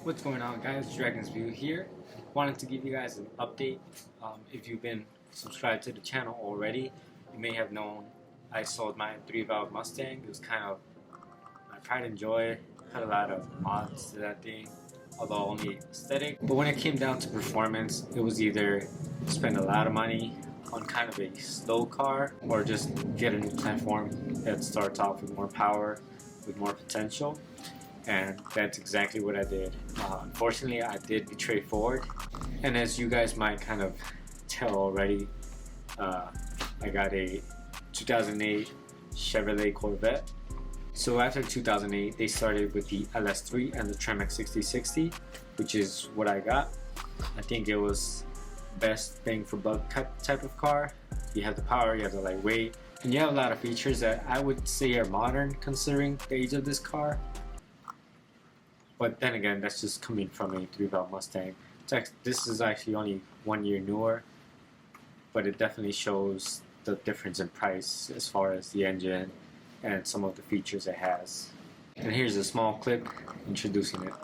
What's going on, guys? Dragon's View here. Wanted to give you guys an update. If you've been subscribed to the channel already, you may have known I sold my 3-valve Mustang. It was kind of my pride and joy. Had a lot of mods to that thing, although only aesthetic. But when it came down to performance, it was either spend a lot of money on kind of a slow car or just get a new platform that starts off with more power, with more potential. And that's exactly what I did. Unfortunately, I did betray Ford, and as you guys might kind of tell already, I got a 2008 Chevrolet Corvette. So after 2008, they started with the LS3 and the Tremec 6060, which is what I got. I think it was best bang for buck type of car. You have the power, you have the lightweight, and you have a lot of features that I would say are modern considering the age of this car. But then again, that's just coming from a 3-valve Mustang. This is actually only 1 year newer, but it definitely shows the difference in price as far as the engine and some of the features it has. And here's a small clip introducing it.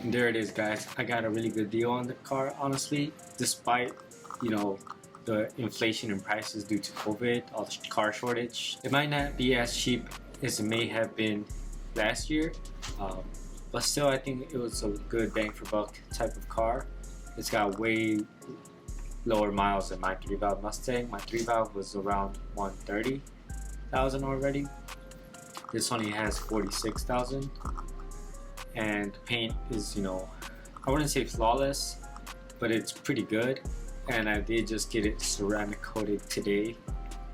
And there it is, guys. I got a really good deal on the car, honestly, despite, the inflation in prices due to COVID, all the car shortage. It might not be as cheap as it may have been last year, but still I think it was a good bang for buck type of car. It's got way lower miles than my 3-valve Mustang. My 3-valve was around 130,000 already. This only has 46,000. And paint is, I wouldn't say flawless, but it's pretty good. And I did just get it ceramic coated today.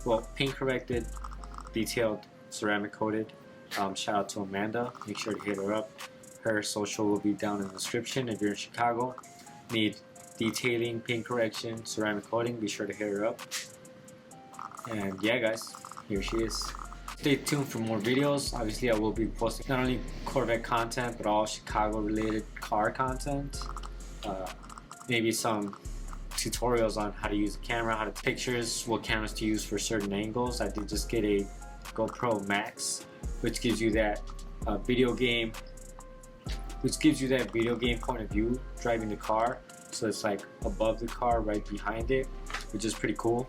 Well, paint corrected, detailed, ceramic coated. Shout out to Amanda. Make sure to hit her up. Her social will be down in the description. If you're in Chicago, need detailing, paint correction, ceramic coating, be sure to hit her up. And yeah, guys, here she is. Stay tuned for more videos. Obviously, I will be posting not only Corvette content, but all Chicago related car content. Maybe some tutorials on how to use the camera, how to take pictures, what cameras to use for certain angles. I did just get a GoPro Max, which gives you that video game point of view driving the car. So it's like above the car, right behind it, which is pretty cool.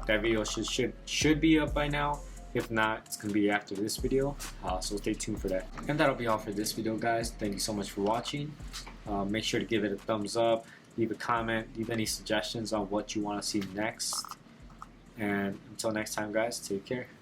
That video should be up by now. If not, it's going to be after this video, so stay tuned for that. And that'll be all for this video, guys. Thank you so much for watching. Make sure to give it a thumbs up, leave a comment, leave any suggestions on what you want to see next. And until next time, guys, take care.